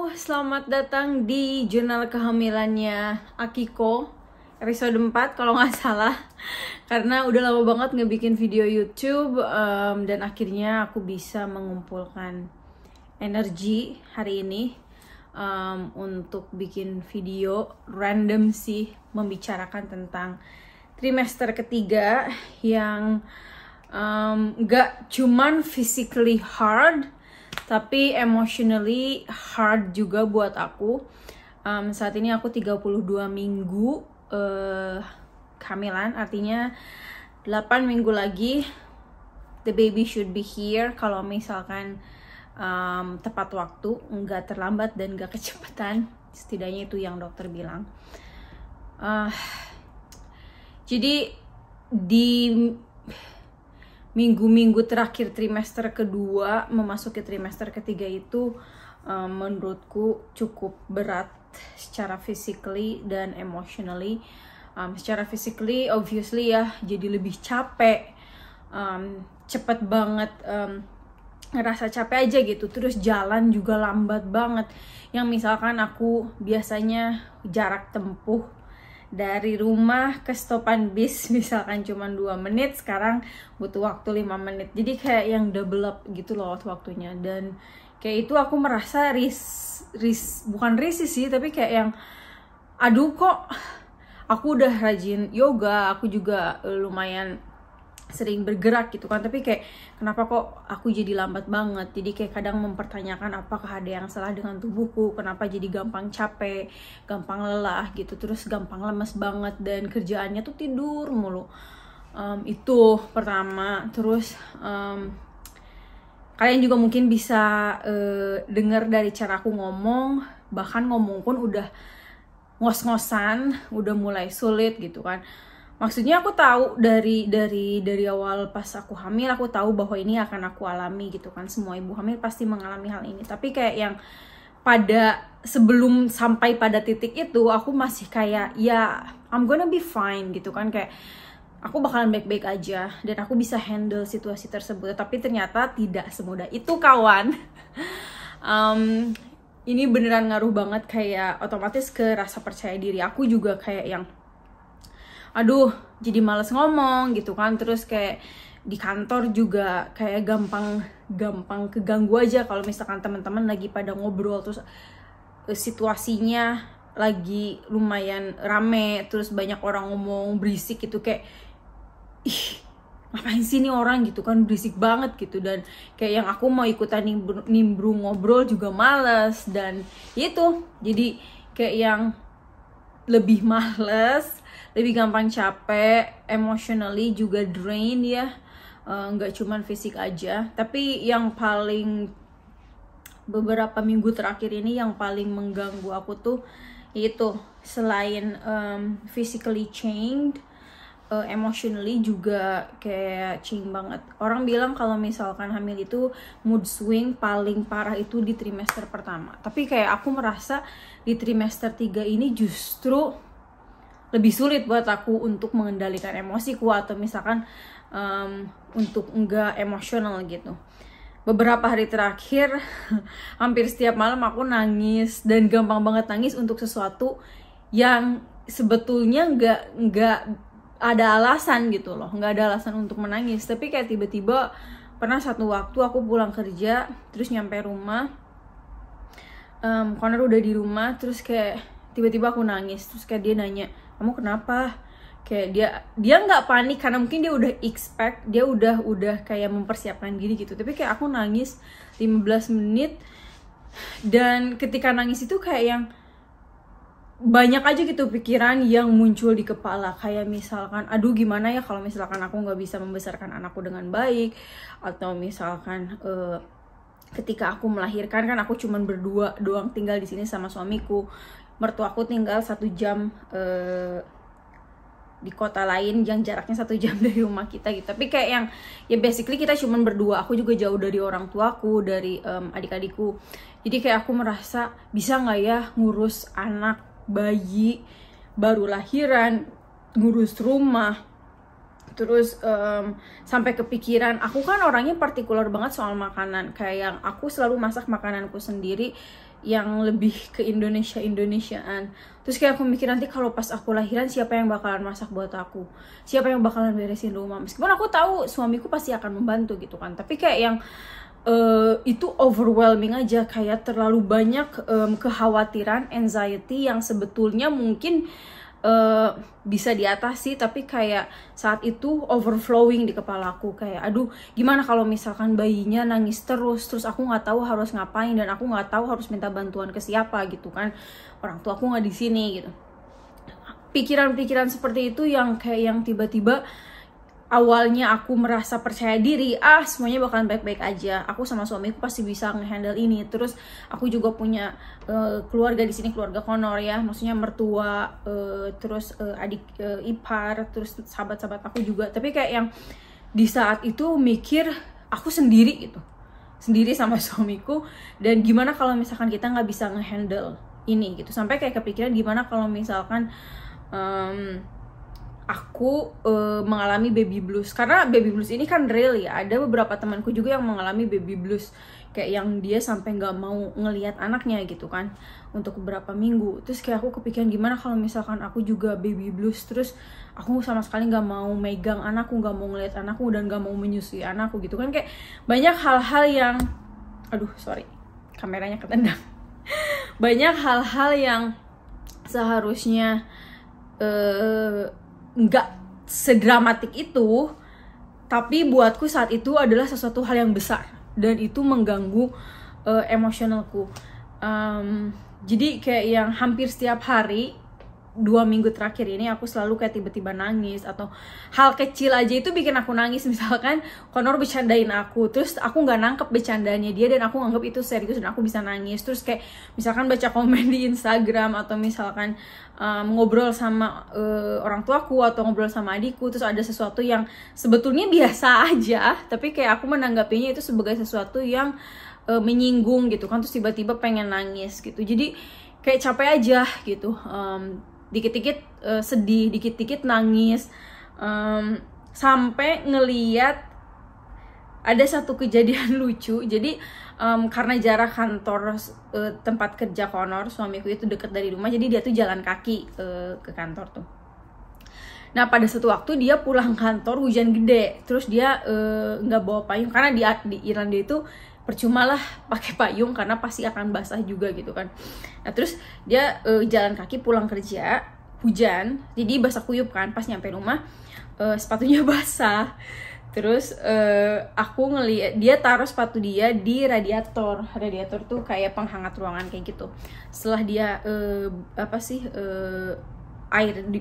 Selamat datang di jurnal kehamilannya Akiko episode 4 kalau nggak salah. Karena udah lama banget ngebikin video YouTube dan akhirnya aku bisa mengumpulkan energi hari ini untuk bikin video random sih, membicarakan tentang trimester ketiga yang nggak cuman physically hard tapi emotionally hard juga buat aku. Saat ini aku 32 minggu kehamilan, artinya 8 minggu lagi the baby should be here kalau misalkan tepat waktu, nggak terlambat dan nggak kecepatan, setidaknya itu yang dokter bilang. Jadi di minggu-minggu terakhir trimester kedua memasuki trimester ketiga itu menurutku cukup berat secara physically dan emotionally. Secara physically obviously ya, jadi lebih capek, cepet banget ngerasa capek aja gitu. Terus jalan juga lambat banget, yang misalkan aku biasanya jarak tempuh dari rumah ke stopan bis misalkan cuma 2 menit, sekarang butuh waktu 5 menit. Jadi kayak yang double up gitu loh waktunya. Dan kayak itu aku merasa bukan risih sih, tapi kayak yang aduh kok aku udah rajin yoga, aku juga lumayan sering bergerak gitu kan, tapi kayak kenapa kok aku jadi lambat banget. Jadi kayak kadang mempertanyakan apakah ada yang salah dengan tubuhku, kenapa jadi gampang capek, gampang lelah gitu, terus gampang lemes banget, dan kerjaannya tuh tidur mulu. Itu pertama. Terus kalian juga mungkin bisa dengar dari cara aku ngomong, bahkan ngomong pun udah ngos-ngosan, udah mulai sulit gitu kan. Maksudnya aku tahu dari awal pas aku hamil, aku tahu bahwa ini akan aku alami gitu kan. Semua ibu hamil pasti mengalami hal ini. Tapi kayak yang pada sebelum sampai pada titik itu, aku masih kayak ya I'm gonna be fine gitu kan. Kayak aku bakalan baik-baik aja dan aku bisa handle situasi tersebut. Tapi ternyata tidak semudah itu, kawan. Ini beneran ngaruh banget, kayak otomatis ke rasa percaya diri aku juga, kayak yang aduh jadi males ngomong gitu kan. Terus kayak di kantor juga kayak gampang keganggu aja kalau misalkan teman-teman lagi pada ngobrol, terus situasinya lagi lumayan rame, terus banyak orang ngomong berisik gitu, kayak ih ngapain sih nih orang gitu kan, berisik banget gitu. Dan kayak yang aku mau ikutan nimbrung ngobrol juga males, dan itu jadi kayak yang lebih males, lebih gampang capek, emotionally juga drain ya. Nggak cuman fisik aja, tapi yang paling beberapa minggu terakhir ini yang paling mengganggu aku tuh itu selain physically changed, emotionally juga kayak change banget. Orang bilang kalau misalkan hamil itu mood swing paling parah itu di trimester pertama, tapi kayak aku merasa di trimester 3 ini justru lebih sulit buat aku untuk mengendalikan emosiku, atau misalkan untuk enggak emosional gitu. Beberapa hari terakhir hampir setiap malam aku nangis, dan gampang banget nangis untuk sesuatu yang sebetulnya nggak ada alasan gitu loh, nggak ada alasan untuk menangis. Tapi kayak tiba-tiba pernah satu waktu aku pulang kerja, terus nyampe rumah, Connor udah di rumah, terus kayak tiba-tiba aku nangis. Terus kayak dia nanya, kamu kenapa? Kayak dia nggak panik karena mungkin dia udah expect, dia udah kayak mempersiapkan diri gitu. Tapi kayak aku nangis 15 menit, dan ketika nangis itu kayak yang banyak aja gitu pikiran yang muncul di kepala. Kayak misalkan aduh gimana ya kalau misalkan aku nggak bisa membesarkan anakku dengan baik, atau misalkan ketika aku melahirkan kan aku cuman berdua doang tinggal di sini sama suamiku, mertuaku tinggal 1 jam di kota lain yang jaraknya 1 jam dari rumah kita gitu. Tapi kayak yang ya basically kita cuman berdua, aku juga jauh dari orang tuaku, dari adik-adikku. Jadi kayak aku merasa bisa nggak ya ngurus anak bayi baru lahiran, ngurus rumah, Terus sampai kepikiran, aku kan orangnya partikular banget soal makanan, kayak yang aku selalu masak makananku sendiri yang lebih ke Indonesiaan. Terus kayak aku mikir, nanti kalau pas aku lahiran siapa yang bakalan masak buat aku, siapa yang bakalan beresin rumah. Meskipun aku tahu suamiku pasti akan membantu gitu kan, tapi kayak yang itu overwhelming aja, kayak terlalu banyak kekhawatiran, anxiety yang sebetulnya mungkin bisa diatasi, tapi kayak saat itu overflowing di kepalaku. Kayak aduh, gimana kalau misalkan bayinya nangis terus aku nggak tahu harus ngapain, dan aku nggak tahu harus minta bantuan ke siapa gitu kan, orang tua aku nggak di sini gitu. Pikiran-pikiran seperti itu yang kayak yang tiba-tiba awalnya aku merasa percaya diri, semuanya bakalan baik-baik aja, aku sama suamiku pasti bisa ngehandle ini. Terus aku juga punya keluarga di sini, keluarga Connor ya, maksudnya mertua, terus adik ipar, terus sahabat-sahabat aku juga. Tapi kayak yang di saat itu mikir aku sendiri gitu, sendiri sama suamiku, dan gimana kalau misalkan kita nggak bisa ngehandle ini gitu. Sampai kayak kepikiran gimana kalau misalkan aku mengalami baby blues. Karena baby blues ini kan real ya, ada beberapa temanku juga yang mengalami baby blues, kayak yang dia sampai nggak mau ngelihat anaknya gitu kan untuk beberapa minggu. Terus kayak aku kepikiran gimana kalau misalkan aku juga baby blues, terus aku sama sekali nggak mau megang anakku, nggak mau ngelihat anakku, dan nggak mau menyusui anakku gitu kan. Kayak banyak hal-hal yang, aduh sorry kameranya ketendang. Banyak hal-hal yang seharusnya nggak sedramatik itu, tapi buatku saat itu adalah sesuatu hal yang besar, dan itu mengganggu emosionalku. Jadi kayak yang hampir setiap hari 2 minggu terakhir ini aku selalu kayak tiba-tiba nangis, atau hal kecil aja itu bikin aku nangis. Misalkan Connor bercandain aku, terus aku nggak nangkep bercandanya dia, dan aku nganggap itu serius dan aku bisa nangis. Terus kayak misalkan baca komen di Instagram, atau misalkan ngobrol sama orang tuaku atau ngobrol sama adikku, terus ada sesuatu yang sebetulnya biasa aja, tapi kayak aku menanggapinya itu sebagai sesuatu yang menyinggung gitu kan, terus tiba-tiba pengen nangis gitu. Jadi kayak capek aja gitu, dikit-dikit sedih, dikit-dikit nangis, sampai ngeliat ada satu kejadian lucu. Jadi karena jarak kantor tempat kerja Connor, suamiku itu deket dari rumah, jadi dia tuh jalan kaki ke kantor tuh. Nah pada suatu waktu dia pulang kantor hujan gede, terus dia nggak bawa payung, karena di Irlandia itu percuma lah pakai payung karena pasti akan basah juga gitu kan. Nah terus dia jalan kaki pulang kerja, hujan, jadi basah kuyup kan. Pas nyampe rumah sepatunya basah. Terus aku ngeliat dia taruh sepatu dia di radiator. Radiator tuh kayak penghangat ruangan kayak gitu. Setelah dia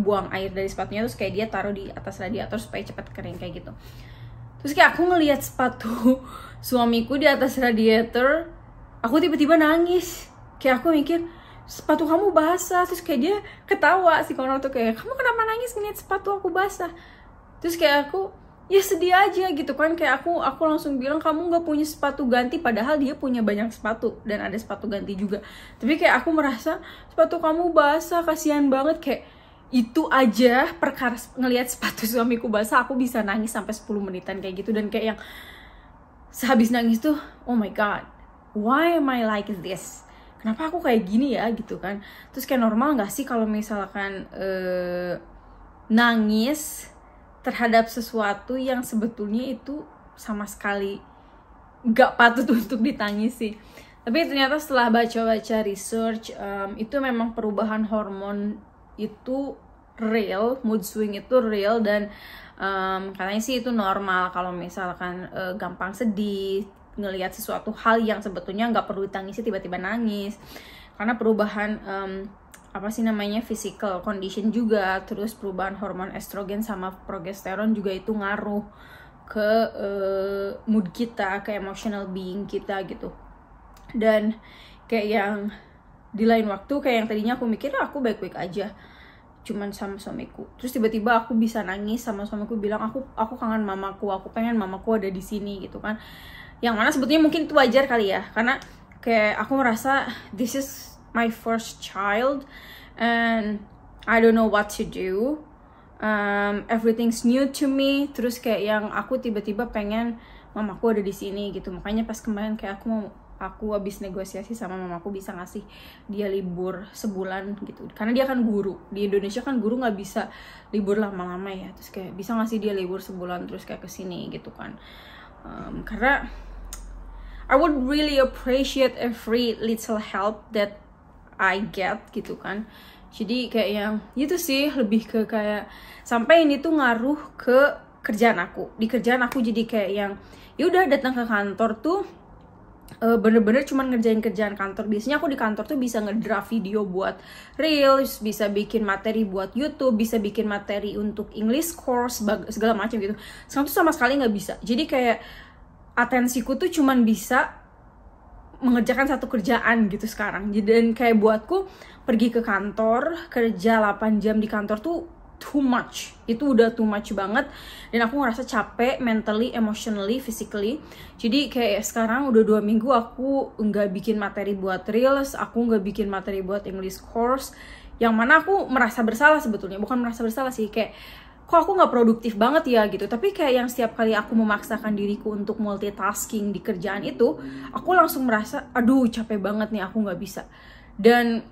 buang air dari sepatunya, terus kayak dia taruh di atas radiator supaya cepat kering kayak gitu. Terus kayak aku ngeliat sepatu suamiku di atas radiator, aku tiba-tiba nangis. Kayak aku mikir, sepatu kamu basah. Terus kayak dia ketawa, si Connor tuh kayak, kamu kenapa nangis ngeliat sepatu aku basah? Terus kayak aku, ya sedih aja gitu kan. Kayak aku langsung bilang, kamu nggak punya sepatu ganti, padahal dia punya banyak sepatu dan ada sepatu ganti juga. Tapi kayak aku merasa sepatu kamu basah, kasihan banget. Kayak itu aja perkara ngelihat sepatu suamiku basah, aku bisa nangis sampai 10 menitan kayak gitu. Dan kayak yang sehabis nangis tuh, oh my god, why am I like this? Kenapa aku kayak gini ya gitu kan. Terus kayak normal nggak sih kalau misalkan nangis terhadap sesuatu yang sebetulnya itu sama sekali gak patut untuk ditangisi. Tapi ternyata setelah baca-baca research, itu memang perubahan hormon itu real, mood swing itu real, dan katanya sih itu normal kalau misalkan gampang sedih, ngelihat sesuatu hal yang sebetulnya nggak perlu ditangisi tiba-tiba nangis, karena perubahan physical condition juga, terus perubahan hormon estrogen sama progesteron juga itu ngaruh ke mood kita, ke emotional being kita gitu. Dan kayak yang di lain waktu, kayak yang tadinya aku mikir aku baik-baik aja cuman sama suamiku, terus tiba-tiba aku bisa nangis sama suamiku, bilang aku kangen mamaku, aku pengen mamaku ada di sini gitu kan. Yang mana sebetulnya mungkin itu wajar kali ya, karena kayak aku merasa this is my first child and I don't know what to do. everything's new to me. Terus kayak yang aku tiba-tiba pengen mamaku ada di sini gitu. Makanya pas kemarin kayak aku habis negosiasi sama mamaku bisa ngasih dia libur sebulan gitu, karena dia kan guru di Indonesia, kan guru nggak bisa libur lama-lama ya. Terus kayak bisa ngasih dia libur sebulan terus kayak kesini gitu kan. Karena I would really appreciate every little help that I get gitu kan. Jadi kayak yang gitu sih, lebih ke kayak sampai ini tuh ngaruh ke kerjaan aku. Di kerjaan aku jadi kayak yang ya udah datang ke kantor tuh bener-bener cuman ngerjain kerjaan kantor. Biasanya aku di kantor tuh bisa ngedraft video buat Reels, bisa bikin materi buat YouTube, bisa bikin materi untuk English course, segala macam gitu. Sekarang tuh sama sekali nggak bisa. Jadi kayak atensiku tuh cuman bisa mengerjakan satu kerjaan gitu sekarang. Dan kayak buatku pergi ke kantor, kerja 8 jam di kantor tuh too much. Itu udah too much banget. Dan aku ngerasa capek mentally, emotionally, physically. Jadi kayak sekarang udah 2 minggu aku nggak bikin materi buat Reels, aku nggak bikin materi buat English course. Yang mana aku merasa bersalah sebetulnya. Bukan merasa bersalah sih, kayak kok aku nggak produktif banget ya gitu. Tapi kayak yang setiap kali aku memaksakan diriku untuk multitasking di kerjaan itu, aku langsung merasa aduh capek banget nih, aku nggak bisa. Dan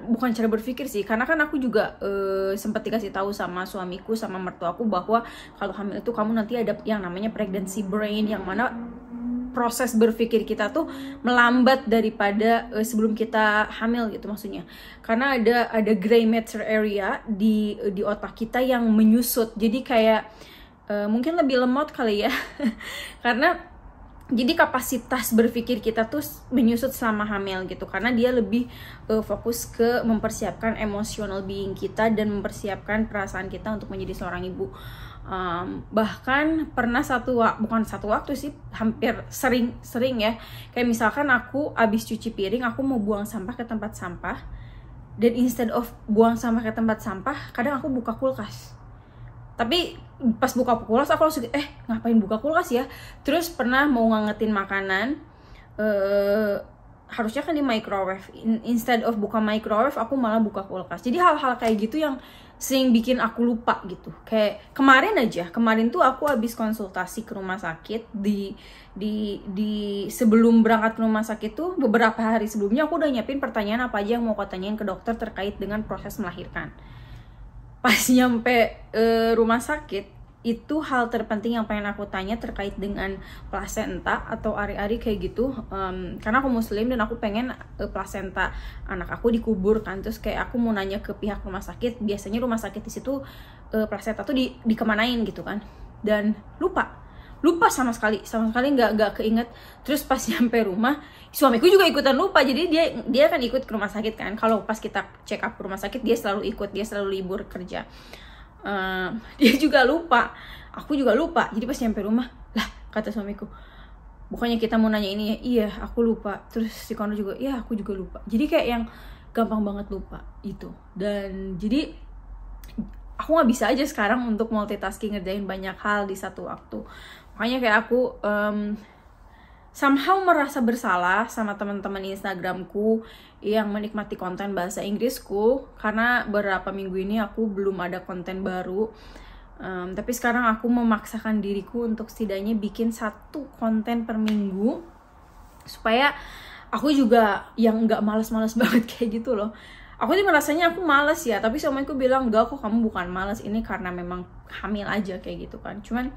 bukan cara berpikir sih, karena kan aku juga sempat dikasih tahu sama suamiku sama mertuaku bahwa kalau hamil itu kamu nanti ada yang namanya pregnancy brain, yang mana proses berpikir kita tuh melambat daripada sebelum kita hamil gitu maksudnya. Karena ada gray matter area di otak kita yang menyusut. Jadi kayak mungkin lebih lemot kali ya. Karena jadi kapasitas berpikir kita tuh menyusut selama hamil gitu, karena dia lebih fokus ke mempersiapkan emotional being kita dan mempersiapkan perasaan kita untuk menjadi seorang ibu. Bahkan pernah bukan satu waktu sih, hampir sering ya, kayak misalkan aku abis cuci piring, aku mau buang sampah ke tempat sampah, dan instead of buang sampah ke tempat sampah, kadang aku buka kulkas. Tapi pas buka kulkas aku langsung ngapain buka kulkas ya. Terus pernah mau ngangetin makanan, harusnya kan di microwave, instead of buka microwave aku malah buka kulkas. Jadi hal-hal kayak gitu yang sering bikin aku lupa gitu. Kayak kemarin tuh aku habis konsultasi ke rumah sakit. Di sebelum berangkat ke rumah sakit tuh beberapa hari sebelumnya aku udah nyiapin pertanyaan apa aja yang mau aku tanyain ke dokter terkait dengan proses melahirkan. Pas nyampe rumah sakit, itu hal terpenting yang pengen aku tanya terkait dengan plasenta atau ari-ari kayak gitu. Karena aku muslim dan aku pengen plasenta anak aku dikubur kan. Terus kayak aku mau nanya ke pihak rumah sakit, biasanya rumah sakit di situ plasenta tuh dikemanain gitu kan. Dan lupa sama sekali nggak keinget. Terus pas nyampe rumah, suamiku juga ikutan lupa. Jadi dia kan ikut ke rumah sakit kan. Kalau pas kita check up ke rumah sakit dia selalu ikut, dia selalu libur kerja. Dia juga lupa, aku juga lupa. Jadi pas nyampe rumah, lah kata suamiku, bukannya kita mau nanya ini ya? Iya aku lupa. Terus si Kono juga, iya aku juga lupa. Jadi kayak yang gampang banget lupa itu. Dan jadi aku nggak bisa aja sekarang untuk multitasking, ngerjain banyak hal di satu waktu. Makanya kayak aku somehow merasa bersalah sama teman-teman Instagramku yang menikmati konten bahasa Inggrisku, karena beberapa minggu ini aku belum ada konten baru. Tapi sekarang aku memaksakan diriku untuk setidaknya bikin 1 konten per minggu, supaya aku juga yang nggak malas-malas banget kayak gitu loh. Aku sih merasanya aku malas ya, tapi suamiku bilang enggak kok, kamu bukan malas, ini karena memang hamil aja kayak gitu kan. Cuman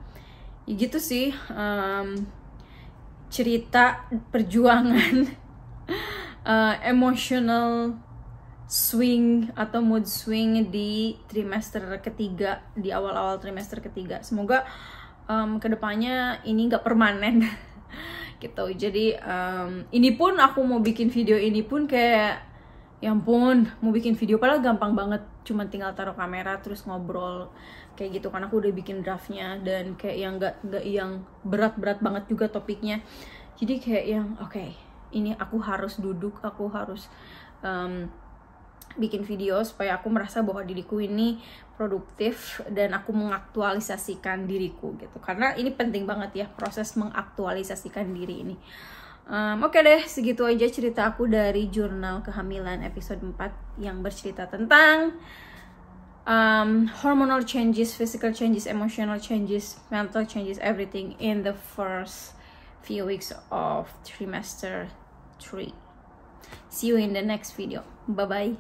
ya gitu sih cerita perjuangan emotional swing atau mood swing di trimester ketiga, di awal-awal trimester ketiga. Semoga kedepannya ini nggak permanen gitu. Jadi ini pun aku mau bikin video ini pun kayak ya ampun, mau bikin video padahal gampang banget, cuma tinggal taruh kamera terus ngobrol kayak gitu kan. Aku udah bikin draftnya dan kayak yang nggak yang berat-berat banget juga topiknya. Jadi kayak yang oke, ini aku harus duduk, aku harus bikin video supaya aku merasa bahwa diriku ini produktif dan aku mengaktualisasikan diriku gitu. Karena ini penting banget ya, proses mengaktualisasikan diri ini. Oke deh, segitu aja cerita aku dari Jurnal Kehamilan episode 4 yang bercerita tentang hormonal changes, physical changes, emotional changes, mental changes, everything in the first few weeks of trimester 3. See you in the next video. Bye bye.